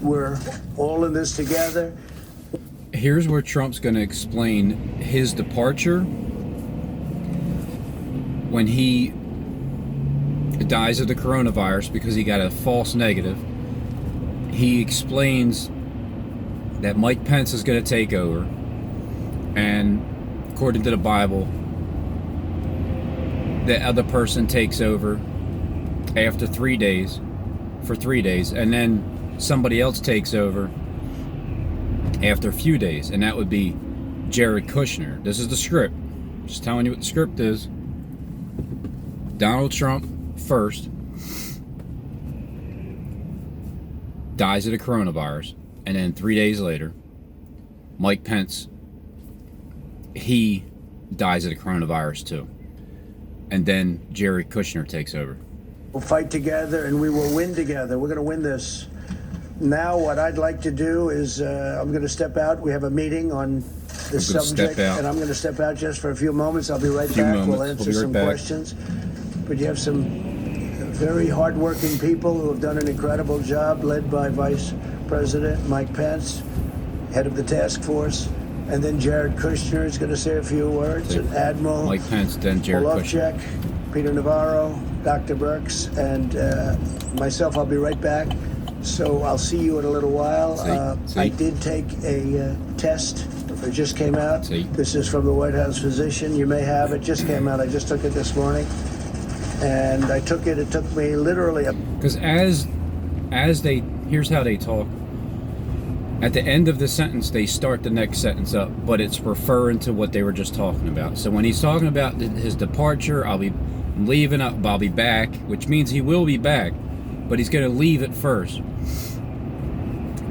we're all in this together. Here's where Trump's going to explain his departure when he dies of the coronavirus because he got a false negative. He explains that Mike Pence is going to take over, and according to the Bible, the other person takes over after 3 days, for 3 days, and then somebody else takes over after a few days, and that would be Jared Kushner. This is the script. Just telling you what the script is. Donald Trump first dies of the coronavirus, and then 3 days later, Mike Pence, he dies of the coronavirus too. And then Jared Kushner takes over. We'll fight together and we will win together. We're going to win this. Now what I'd like to do is I'm going to step out. We have a meeting on this subject, and I'm going to step out just for a few moments. I'll be right back. We'll answer some questions. But you have some very hardworking people who have done an incredible job, led by Vice President Mike Pence, head of the task force. And then Jared Kushner is going to say a few words. And Admiral Mike Pence, then Jared Kushner. Peter Navarro, Dr. Burks, and myself. I'll be right back. So I'll see you in a little while. I did take a test. It just came out. This is from the White House physician. You may have it. Just came out. I just took it this morning. And I took it. It took me literally because as they, here's how they talk. At the end of the sentence, they start the next sentence up, but it's referring to what they were just talking about. So when he's talking about his departure, I'll be leaving, I'll be back, which means he will be back, but he's going to leave it first.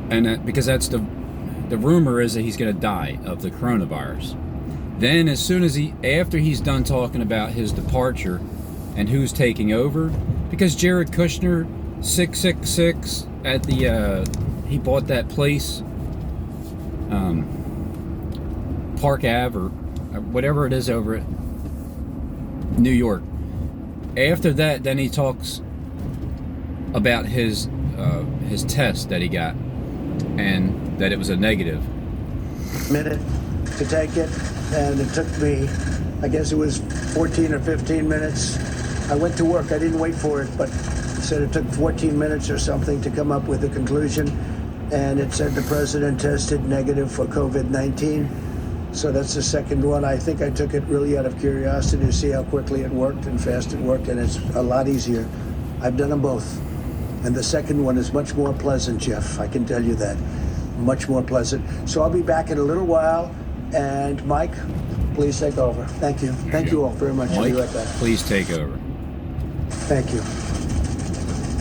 And because that's the rumor is that he's going to die of the coronavirus. Then as soon as after he's done talking about his departure and who's taking over, because Jared Kushner, 666 at the, he bought that place, Park Ave or whatever it is over at New York. After that, then he talks about his test that he got and that it was a negative. Minute to take it, and it took me, I guess it was 14 or 15 minutes. I went to work. I didn't wait for it, but it said it took 14 minutes or something to come up with a conclusion, and it said the president tested negative for COVID-19. So that's the second one. I think I took it really out of curiosity to see how quickly it worked and fast it worked, and it's a lot easier. I've done them both. And the second one is much more pleasant, Jeff. I can tell you that. Much more pleasant. So I'll be back in a little while. And Mike, please take over. Thank you. Thank you all very much. Mike, I'll be right back. Please take over. Thank you.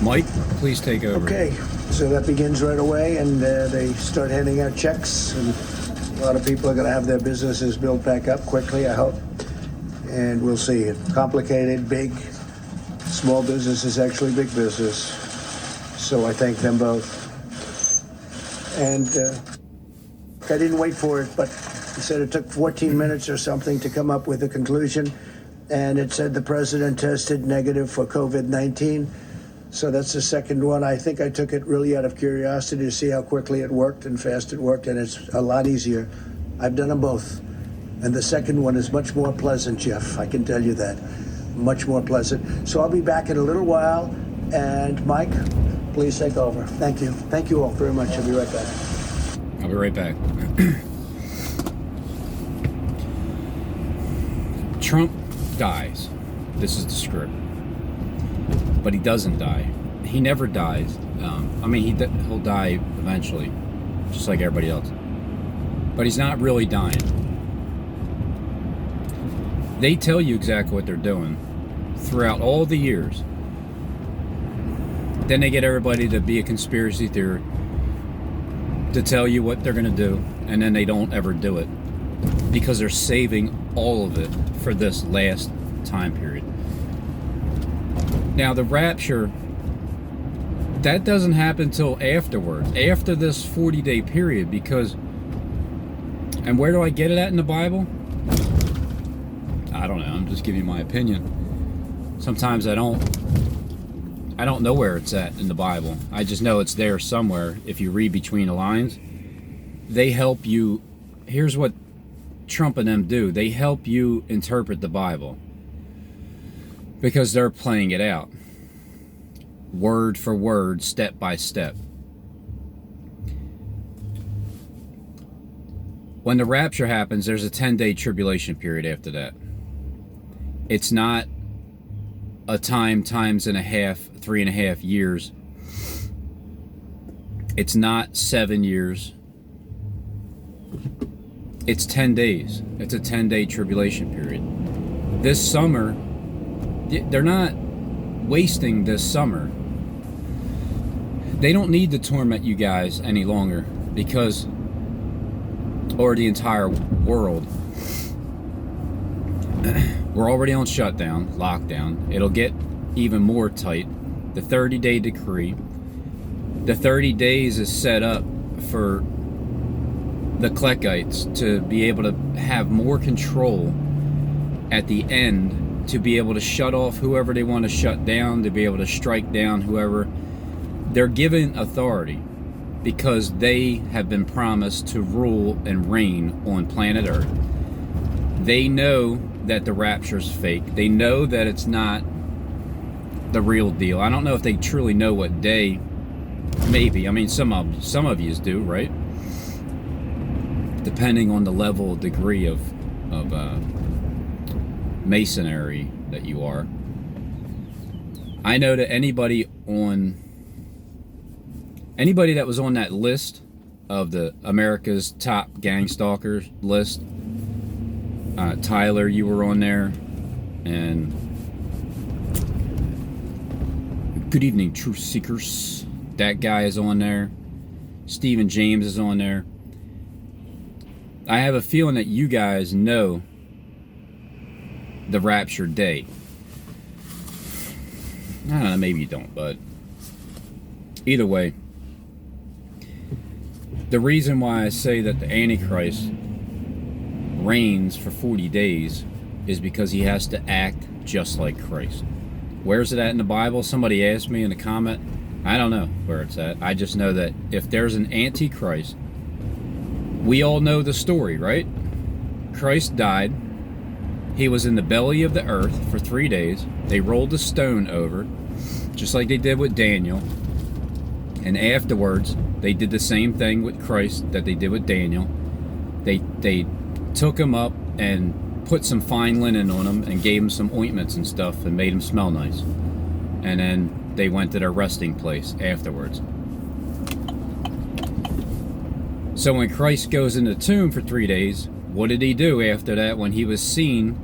Mike, please take over. Okay, so that begins right away, and they start handing out checks, and a lot of people are going to have their businesses built back up quickly, I hope. And we'll see. Complicated, big, small business is actually big business. So I thank them both. And I didn't wait for it, but he said it took 14 minutes or something to come up with a conclusion. And it said the president tested negative for COVID-19. So that's the second one. I think I took it really out of curiosity to see how quickly it worked and fast it worked, and it's a lot easier. I've done them both. And the second one is much more pleasant, Jeff. I can tell you that. Much more pleasant. So I'll be back in a little while. And Mike, please take over. Thank you. Thank you all very much. I'll be right back. I'll be right back. Trump dies. This is the script. But he doesn't die. He never dies. He'll die eventually, just like everybody else. But he's not really dying. They tell you exactly what they're doing throughout all the years. Then they get everybody to be a conspiracy theory, to tell you what they're going to do, and then they don't ever do it because they're saving all of it for this last time period. Now, the rapture, that doesn't happen till afterwards, after this 40-day period, because, and where do I get it at in the Bible? I don't know. I'm just giving you my opinion. Sometimes I don't I don't know where it's at in the Bible. I just know it's there somewhere. If you read between the lines, they help you. Here's what Trump and them do. They help you interpret the Bible because they're playing it out word for word, step by step. When the rapture happens, there's a 10-day tribulation period after that. It's not a times and a half, 3.5 years. It's not 7 years. It's 10 days. It's a 10-day tribulation period. This summer, they're not wasting this summer. They don't need to torment you guys any longer because, or the entire world. We're already on shutdown, lockdown. It'll get even more tight. The 30-day decree. The 30 days is set up for the Klekites to be able to have more control at the end, to be able to shut off whoever they want to shut down, to be able to strike down whoever. They're given authority because they have been promised to rule and reign on planet Earth. They know that the rapture's fake. They know that it's not the real deal. I don't know if they truly know what day. Maybe. I mean, some of yous do, right? Depending on the level, degree of masonry that you are. I know that anybody that was on that list of the America's top gang stalkers list, Tyler, you were on there, and good evening, truth seekers. That guy is on there. Stephen James is on there. I have a feeling that you guys know the rapture day. I don't know, maybe you don't, but either way, the reason why I say that the Antichrist reigns for 40 days is because he has to act just like Christ. Where's it at in the Bible? Somebody asked me in the comment. I don't know where it's at. I just know that if there's an Antichrist, we all know the story, right? Christ died. He was in the belly of the earth for 3 days. They rolled a stone over, just like they did with Daniel. And afterwards, they did the same thing with Christ that they did with Daniel. They took him up and put some fine linen on him and gave him some ointments and stuff and made him smell nice. And then they went to their resting place afterwards. So when Christ goes in the tomb for 3 days, what did he do after that when he was seen?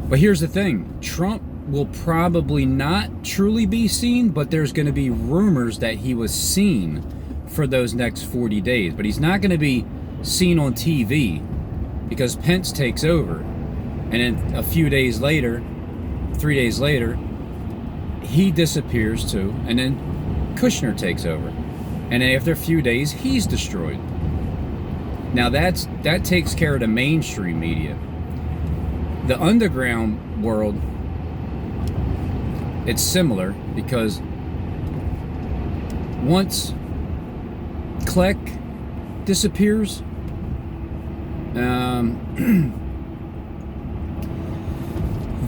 But here's the thing. Trump will probably not truly be seen, but there's going to be rumors that he was seen for those next 40 days. But he's not going to be seen on TV because Pence takes over. And then a few days later, 3 days later, he disappears too. And then Kushner takes over. And then after a few days, he's destroyed. Now that takes care of the mainstream media. The underground world, it's similar because once Kleck disappears,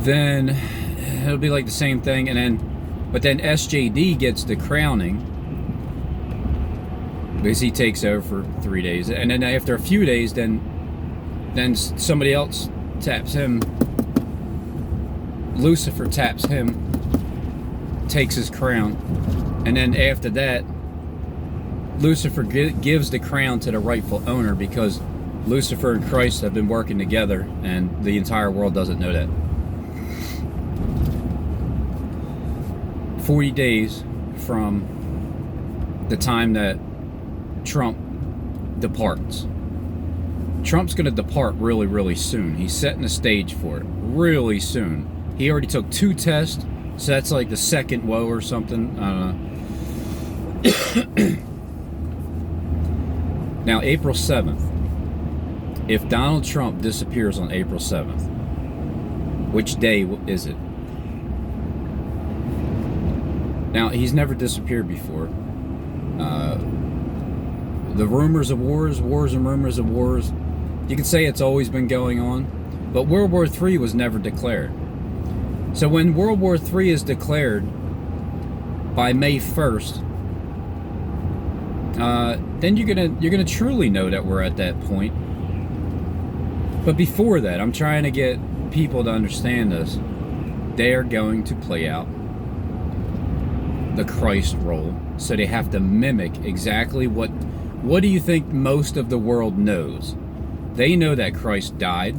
then it'll be like the same thing, but then SJD gets the crowning because he takes over for 3 days, and then after a few days, then somebody else taps him. Lucifer taps him, takes his crown, and then after that, Lucifer gives the crown to the rightful owner because Lucifer and Christ have been working together, and the entire world doesn't know that. 40 days from the time that Trump departs. Trump's going to depart really, really soon. He's setting the stage for it really soon. He already took 2 tests, so that's like the second woe or something. I don't know. Now, April 7th. If Donald Trump disappears on April 7th, which day is it? Now, he's never disappeared before. The rumors of wars and rumors of wars, you could say it's always been going on, but World War III was never declared. So when World War III is declared by May 1st, then you're gonna truly know that we're at that point. But before that, I'm trying to get people to understand this. They are going to play out the Christ role, so they have to mimic exactly what do you think most of the world knows? They know that Christ died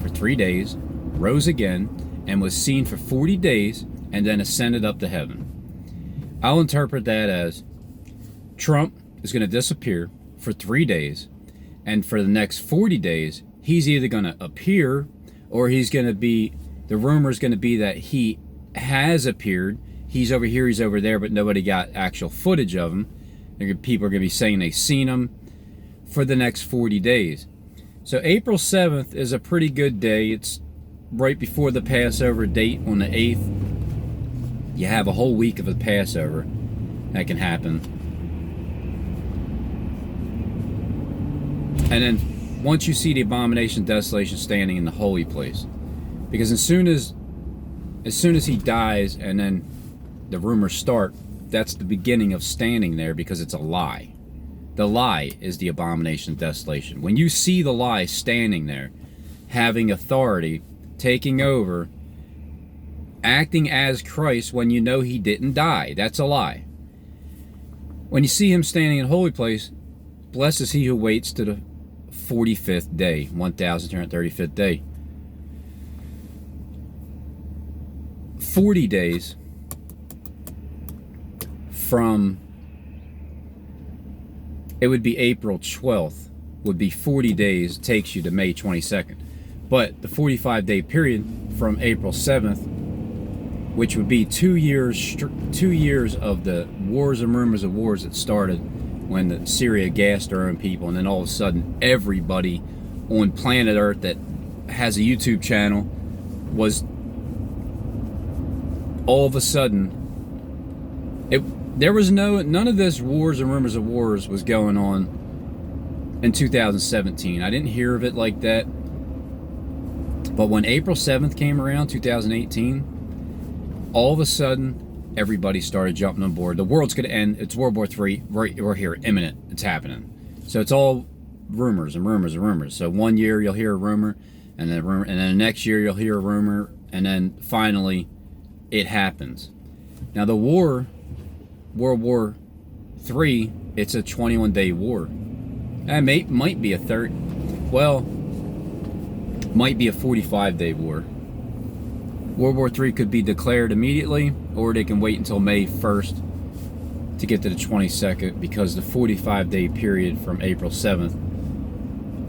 for 3 days, rose again, and was seen for 40 days, and then ascended up to heaven. I'll interpret that as Trump is going to disappear for 3 days, and for the next 40 days, he's either going to appear, or he's going to be, the rumor is going to be that he has appeared. He's over here, he's over there, but nobody got actual footage of him. People are going to be saying they've seen him for the next 40 days. So April 7th is a pretty good day. It's right before the Passover date on the 8th. You have a whole week of the Passover that can happen. And then once you see the abomination of desolation standing in the holy place, because as soon as he dies and then the rumors start, that's the beginning of standing there, because it's a lie. The lie is the abomination of desolation. When you see the lie standing there, having authority, taking over, acting as Christ when you know he didn't die, that's a lie. When you see him standing in a holy place, blessed is he who waits to the 45th day, 1,235th day. 40 days from, it would be April 12th, would be 40 days, takes you to May 22nd. But the 45-day period from April 7th, which would be 2 years of the wars and rumors of wars that started when the Syria gassed their own people, and then all of a sudden everybody on planet Earth that has a YouTube channel was all of a sudden, there was none of this wars and rumors of wars was going on in 2017. I didn't hear of it like that. But when April 7th came around, 2018, all of a sudden, everybody started jumping on board. The world's going to end. It's World War III. We're here, imminent. It's happening. So it's all rumors and rumors and rumors. So one year you'll hear a rumor, and then the next year you'll hear a rumor, and then finally it happens. Now the war, World War III, it's a 21-day war. It might be a 45-day war. World War III could be declared immediately, or they can wait until May 1st to get to the 22nd, because the 45-day period from April 7th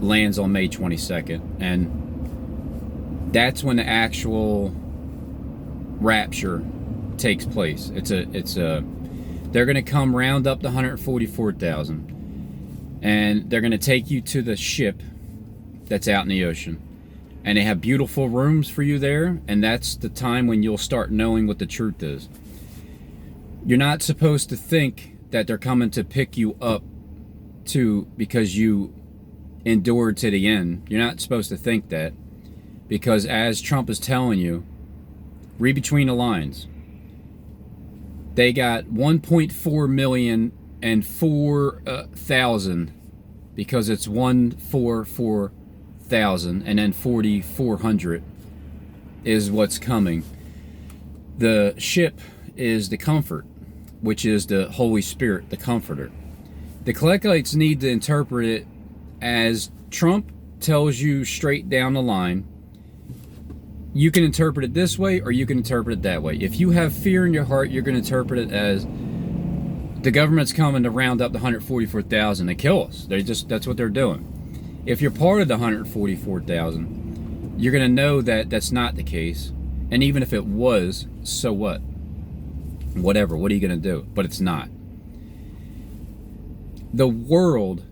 lands on May 22nd, and that's when the actual rapture takes place. They're going to come round up to 144,000, and they're going to take you to the ship that's out in the ocean, and they have beautiful rooms for you there, and that's the time when you'll start knowing what the truth is. You're not supposed to think that they're coming to pick you up because you endured to the end. You're not supposed to think that, because as Trump is telling you, read between the lines. They got 1.4 million and 4,000, because it's 144,000, and then 4,400 is what's coming. The ship is the Comfort, which is the Holy Spirit, the Comforter. The Kolekites need to interpret it as Trump tells you straight down the line. You can interpret it this way, or you can interpret it that way. If you have fear in your heart, you're going to interpret it as the government's coming to round up the 144,000 and kill us. That's what they're doing. If you're part of the 144,000, you're going to know that that's not the case. And even if it was, so what? Whatever. What are you going to do? But it's not. The world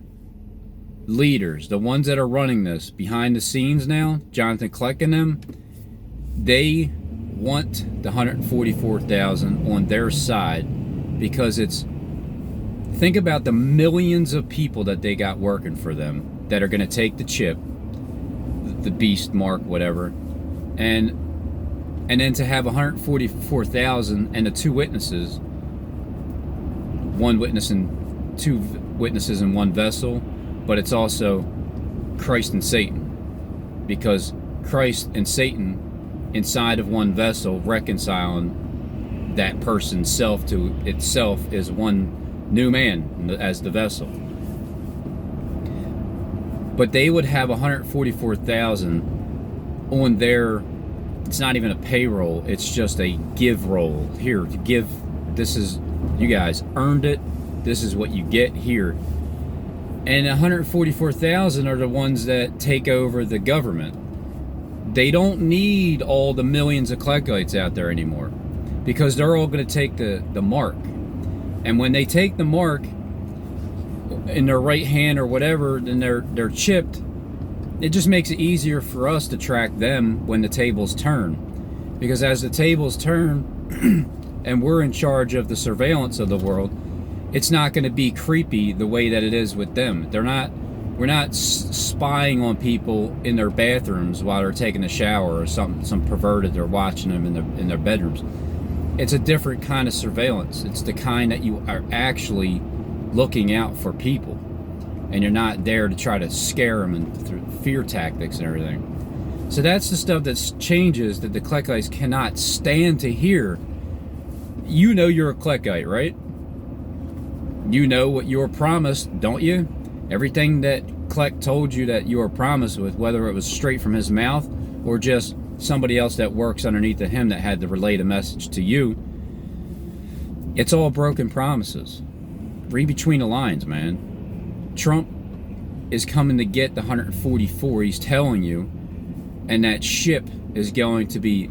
leaders, the ones that are running this behind the scenes now, Jonathan Kleck and them, they want the 144,000 on their side because it's, think about the millions of people that they got working for them that are going to take the chip, the beast mark, whatever, and then to have 144,000 and the two witnesses, one witness and two witnesses in one vessel, but it's also Christ and Satan, because Christ and Satan inside of one vessel reconciling that person's self to itself is one new man as the vessel. But they would have 144,000 on their, it's not even a payroll, it's just a give roll. Here, to give, this is, you guys earned it, this is what you get here. And 144,000 are the ones that take over the government. They don't need all the millions of Klekites out there anymore, because they're all going to take the mark. And when they take the mark in their right hand or whatever, then they're chipped. It just makes it easier for us to track them when the tables turn. Because as the tables turn and we're in charge of the surveillance of the world, it's not going to be creepy the way that it is with them. We're not spying on people in their bathrooms while they're taking a shower, or some perverted they're watching them in their bedrooms. It's a different kind of surveillance. It's the kind that you are actually looking out for people, and you're not there to try to scare them and through fear tactics and everything. So that's the stuff that changes that the Klekites cannot stand to hear. You know you're a Klekite, right? You know what you were promised, don't you? Everything that Klek told you that you were promised with, whether it was straight from his mouth or just somebody else that works underneath of him that had to relay the message to you, it's all broken promises. Read between the lines, man. Trump is coming to get the 144, he's telling you, and that ship is going to be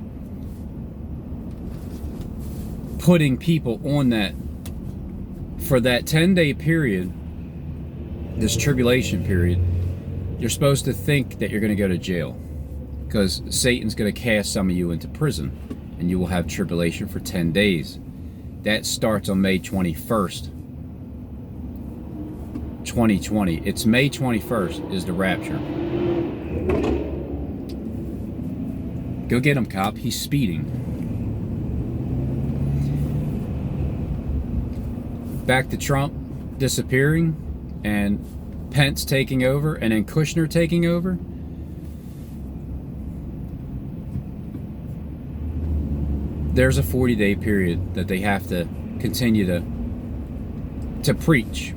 putting people on that for that 10-day period, this tribulation period. You're supposed to think that you're going to go to jail, because Satan's going to cast some of you into prison, and you will have tribulation for 10 days. That starts on May 21st, 2020. It's May 21st is the rapture. Go get him, cop. He's speeding. Back to Trump disappearing and Pence taking over, and then Kushner taking over. There's a 40-day period that they have to continue to preach.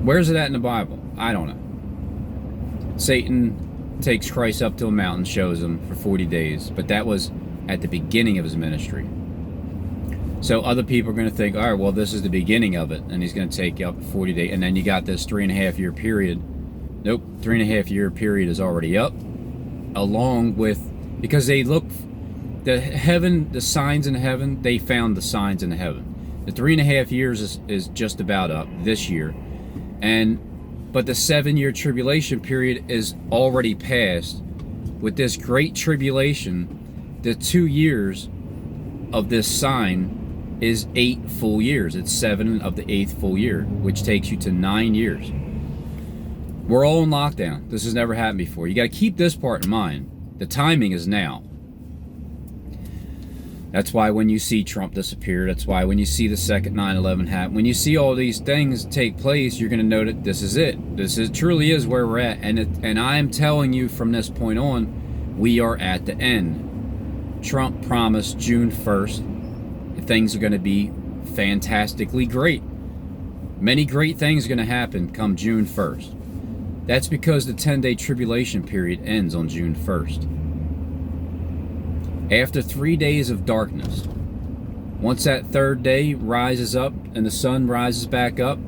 Where's it at in the Bible? I don't know. Satan takes Christ up to a mountain, shows him for 40 days, but that was at the beginning of his ministry. So other people are going to think, all right, well, this is the beginning of it, and he's going to take you up 40 days, and then you got this 3.5-year period. Nope, 3.5-year period is already up, along with, because they look, the signs in heaven, they found the signs in heaven. The 3.5 years is just about up this year, but the 7-year tribulation period is already past. With this great tribulation, the 2 years of this sign is 8 full years. It's 7 of the 8th full year, which takes you to 9 years. We're all in lockdown. This has never happened before. You got to keep this part in mind. The timing is now. That's why when you see Trump disappear, that's why when you see the second 9/11 happen, when you see all these things take place, you're going to know that this is it. This truly is where we're at. And I am telling you from this point on, we are at the end. Trump promised June 1st things are going to be fantastically great. Many great things are going to happen come June 1st. That's because the 10-day tribulation period ends on June 1st. After 3 days of darkness, once that third day rises up and the sun rises back up,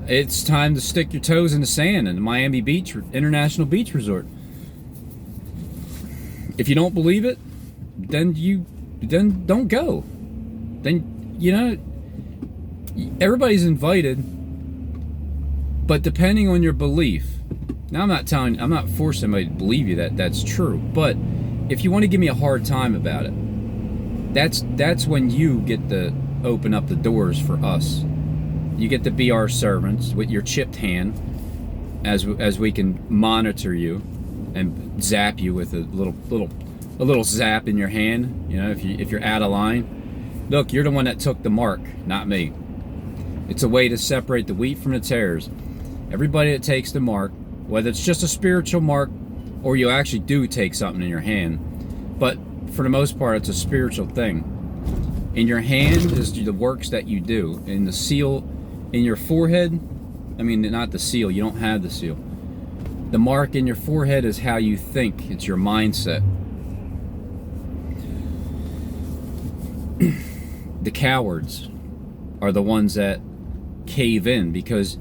it's time to stick your toes in the sand in the Miami Beach International Beach Resort. If you don't believe it, then don't go. Then, everybody's invited, but depending on your belief, Now, I'm not forcing somebody to believe you that that's true. But if you want to give me a hard time about it, that's when you get to open up the doors for us. You get to be our servants with your chipped hand, as we can monitor you and zap you with a little zap in your hand. You know, if you're out of line, look, you're the one that took the mark, not me. It's a way to separate the wheat from the tares. Everybody that takes the mark, whether it's just a spiritual mark or you actually do take something in your hand, but for the most part, it's a spiritual thing. In your hand is the works that you do. In the seal in your forehead, I mean, not the seal, you don't have the seal. The mark in your forehead is how you think. It's your mindset. The cowards are the ones that cave in, because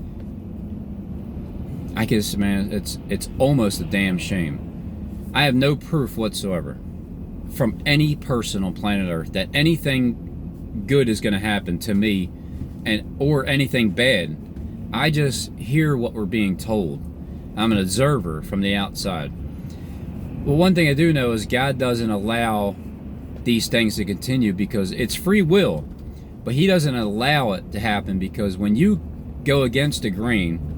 I guess, man, it's almost a damn shame. I have no proof whatsoever from any person on planet Earth that anything good is going to happen to me, or anything bad. I just hear what we're being told. I'm an observer from the outside. Well, one thing I do know is God doesn't allow these things to continue because it's free will, but He doesn't allow it to happen, because when you go against the grain,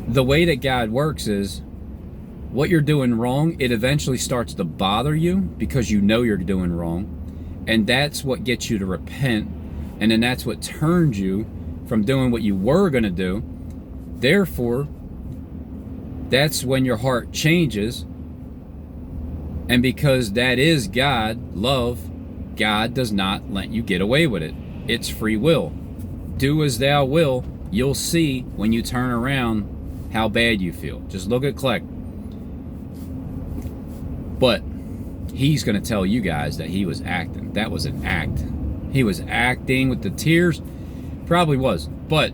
the way that God works is what you're doing wrong, it eventually starts to bother you because you know you're doing wrong. And that's what gets you to repent. And then that's what turns you from doing what you were going to do. Therefore, that's when your heart changes. And because that is God, love, God does not let you get away with it. It's free will. Do as thou will. You'll see when you turn around how bad you feel. Just look at Kleck. But he's going to tell you guys that he was acting. That was an act. He was acting with the tears. Probably was. But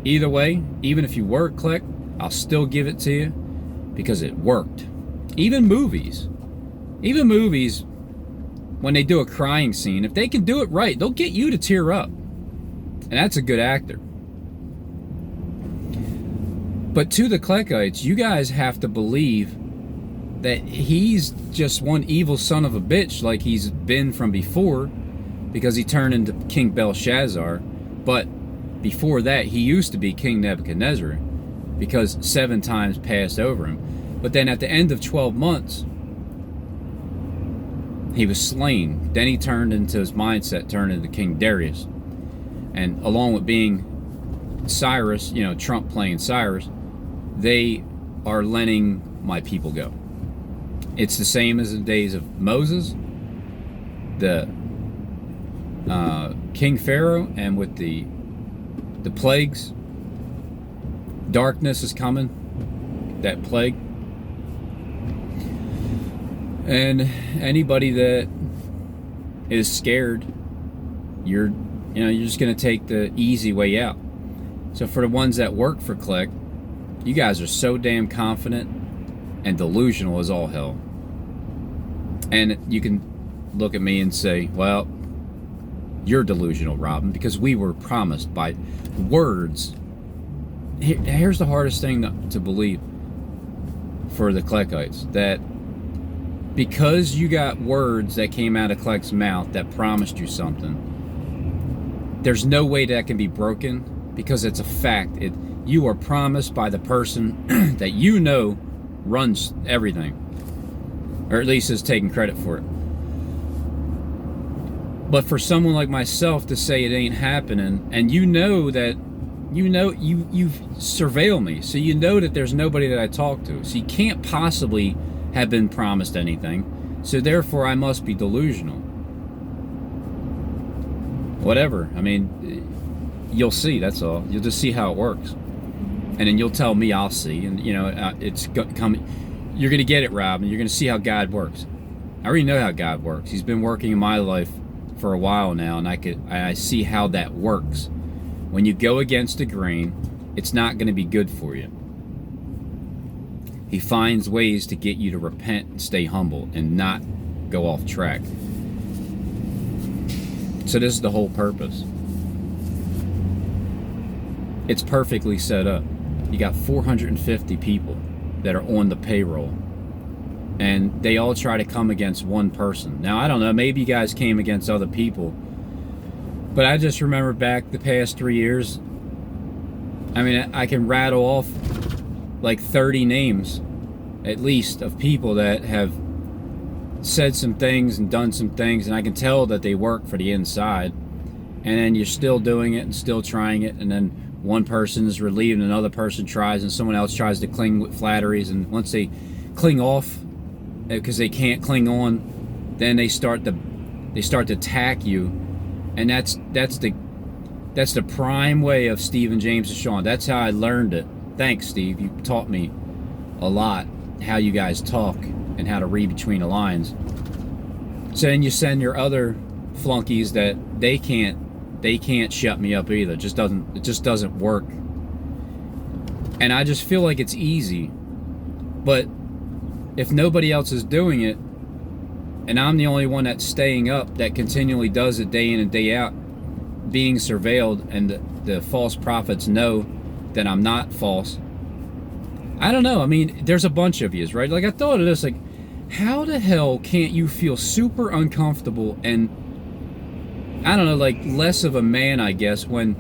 either way, even if you were Kleck, I'll still give it to you because it worked. Even movies, when they do a crying scene, if they can do it right, they'll get you to tear up. And that's a good actor. But to the Kleckites, you guys have to believe that he's just one evil son of a bitch like he's been from before, because he turned into King Belshazzar. But before that, he used to be King Nebuchadnezzar, because 7 times passed over him. But then at the end of 12 months, he was slain. Then he turned into his mindset, turned into King Darius. And along with being Cyrus, you know, Trump playing Cyrus, they are letting my people go. It's the same as the days of Moses, the King Pharaoh, and with the plagues. Darkness is coming, that plague. And anybody that is scared, you're just going to take the easy way out. So for the ones that work for Kleck, you guys are so damn confident and delusional as all hell. And you can look at me and say, well, you're delusional, Robin, because we were promised by words. Here's the hardest thing to believe for the Kleckites, that because you got words that came out of Kleck's mouth that promised you something, there's no way that can be broken, because it's a fact. You are promised by the person that you know runs everything, or at least is taking credit for it. But for someone like myself to say it ain't happening, and you surveil me, so you know that there's nobody that I talk to, so you can't possibly have been promised anything, so therefore I must be delusional. Whatever. I mean, you'll see, that's all. You'll just see how it works, and then you'll tell me I'll see, and it's coming. You're gonna get it, Rob, and you're gonna see how God works. I already know how God works. He's been working in my life for a while now, and I see how that works. When you go against the grain, it's not going to be good for you. He finds ways to get you to repent and stay humble and not go off track. So this is the whole purpose. It's perfectly set up. you got 450 people that are on the payroll, and they all try to come against one person. Now, I don't know, maybe you guys came against other people, but I just remember back the past 3 years, I mean, I can rattle off like 30 names at least of people that have said some things and done some things, and I can tell that they work for the inside, and then you're still doing it and still trying it, and then one person is relieved and another person tries, and someone else tries to cling with flatteries, and once they cling off because they can't cling on, then they start to attack you, and that's the prime way of Steve and James and Sean. That's how I learned it. Thanks, Steve. You taught me a lot how you guys talk and how to read between the lines. So then you send your other flunkies that they can't shut me up either. It just doesn't work. And I just feel like it's easy. But if nobody else is doing it, and I'm the only one that's staying up, that continually does it day in and day out, being surveilled, and the false prophets know that I'm not false. I don't know. I mean, there's a bunch of yous, right? Like, I thought of this, like, how the hell can't you feel super uncomfortable and, I don't know, like, less of a man, I guess, when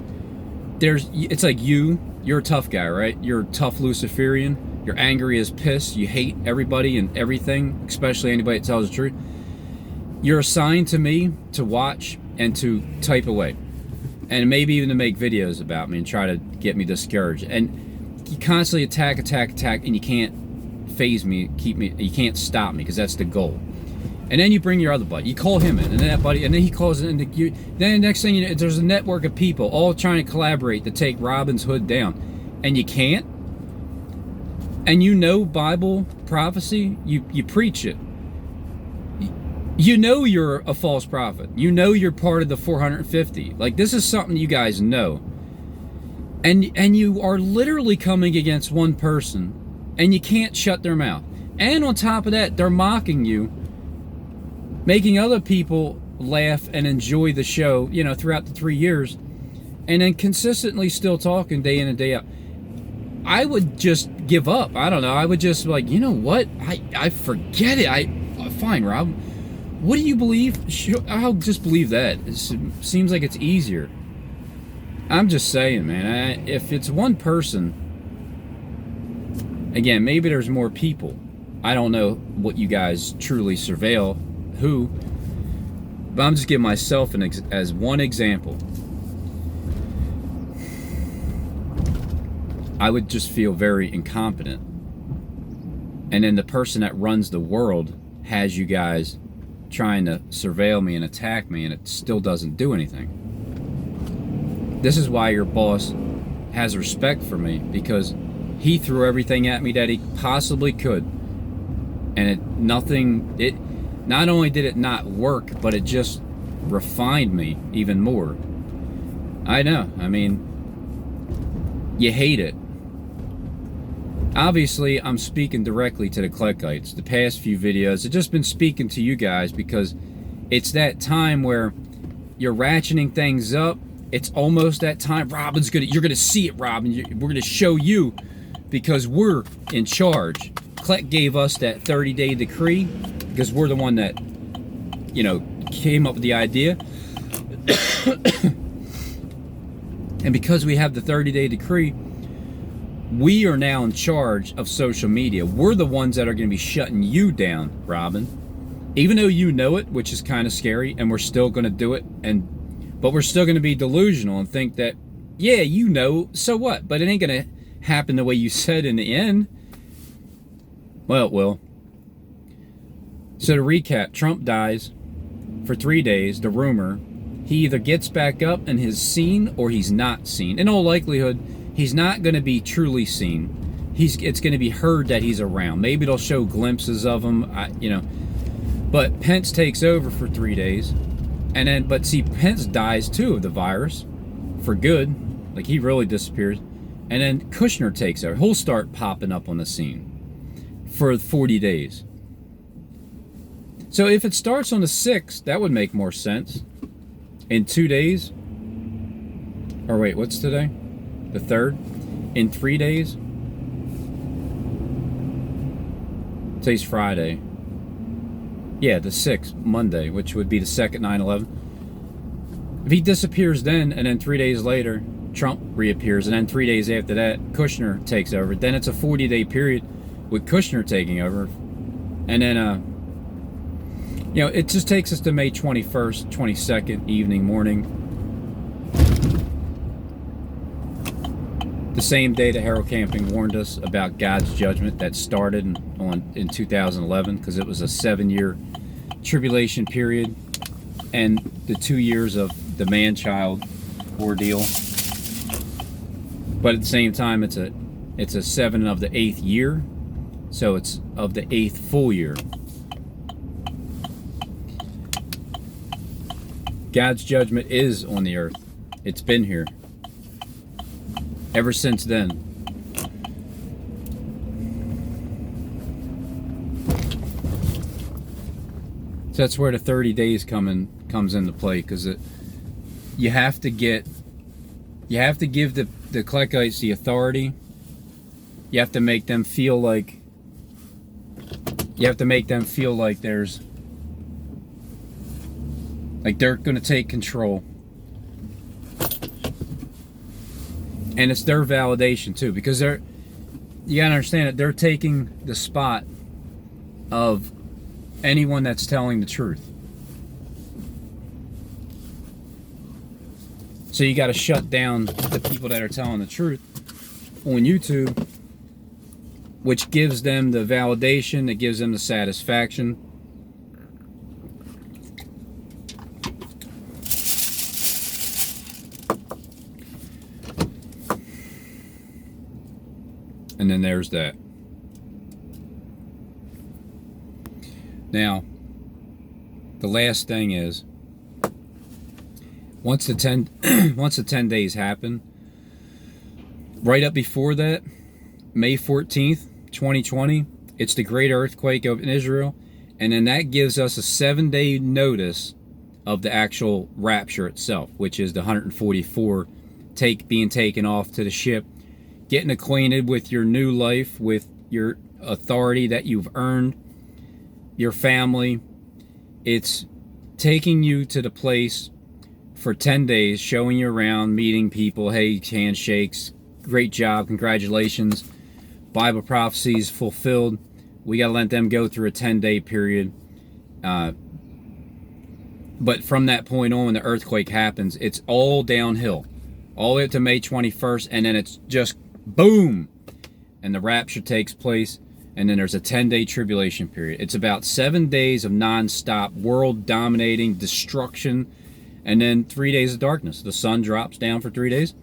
it's like you're a tough guy, right? You're a tough Luciferian. You're angry as piss. You hate everybody and everything, especially anybody that tells the truth. You're assigned to me to watch and to type away, and maybe even to make videos about me and try to get me discouraged. And you constantly attack, and you can't phase me, you can't stop me, because that's the goal. And then you bring your other buddy, you call him in, and then that buddy, and then he calls in, and then the next thing you know, there's a network of people all trying to collaborate to take Robin's Hood down, and you can't. And you know Bible prophecy, you preach it. You know you're a false prophet. You know you're part of the 450. Like, this is something you guys know. And you are literally coming against one person, and you can't shut their mouth. And on top of that, they're mocking you, making other people laugh and enjoy the show, throughout the 3 years, and then consistently still talking day in and day out. I would just give up. I don't know. I would just be like, you know what? I forget it. Fine, Rob. What do you believe? I'll just believe that. It seems like it's easier. I'm just saying, man. If it's one person, again, maybe there's more people. I don't know what you guys truly surveil, who, but I'm just giving myself as one example. I would just feel very incompetent. And then the person that runs the world has you guys trying to surveil me and attack me, and it still doesn't do anything. This is why your boss has respect for me, because he threw everything at me that he possibly could, and it not only did it not work, but it just refined me even more. I know. I mean, you hate it. Obviously, I'm speaking directly to the Cleckites. The past few videos, I've just been speaking to you guys because it's that time where you're ratcheting things up. It's almost that time. You're gonna see it, Robin. We're gonna show you, because we're in charge. Kleck gave us that 30-day decree because we're the one that, came up with the idea. And because we have the 30-day decree, we are now in charge of social media. We're the ones that are going to be shutting you down, Robin. Even though you know it, which is kind of scary, and we're still going to do it, but we're still going to be delusional and think that, yeah, so what? But it ain't going to happen the way you said in the end. Well, it will. So to recap, Trump dies for 3 days, the rumor. He either gets back up and is seen, or he's not seen. In all likelihood, he's not going to be truly seen. It's going to be heard that he's around. Maybe they'll show glimpses of him, But Pence takes over for 3 days. But see, Pence dies too of the virus for good. Like, he really disappears. And then Kushner takes over. He'll start popping up on the scene for 40 days. So if it starts on the 6th, that would make more sense. In 2 days. Or wait, what's today? The 3rd? in 3 days, today's Friday. Yeah, the 6th, Monday, which would be the second 9/11. If he disappears then, and then 3 days later, Trump reappears, and then 3 days after that, Kushner takes over, then it's a 40-day period with Kushner taking over. And then, it just takes us to May 21st, 22nd, evening, morning. The same day that Harold Camping warned us about God's judgment that started in 2011, because it was a 7-year tribulation period, and the 2 years of the man-child ordeal. But at the same time, it's a 7 of the 8th year, so it's of the 8th full year. God's judgment is on the earth. It's been here ever since then. So that's where the 30 days comes into play, because you have to give the Klekites the authority. You have to make them feel like there's they're going to take control. And it's their validation too, because you gotta understand that they're taking the spot of anyone that's telling the truth. So you got to shut down the people that are telling the truth on YouTube, which gives them the validation, it gives them the satisfaction. And then there's that. Now, the last thing is, once the 10 days happen, right up before that, May 14th, 2020, it's the great earthquake in Israel, and then that gives us a 7-day notice of the actual rapture itself, which is the 144 being taken off to the ship, getting acquainted with your new life, with your authority that you've earned, your family. It's taking you to the place for 10 days, showing you around, meeting people, hey, handshakes, great job, congratulations, Bible prophecies fulfilled. We got to let them go through a 10-day period. But from that point on, when the earthquake happens, it's all downhill, all the way up to May 21st, and then it's just boom, and the rapture takes place, and then there's a 10-day tribulation period. It's about 7 days of non-stop world-dominating destruction, and then 3 days of darkness. The sun drops down for 3 days,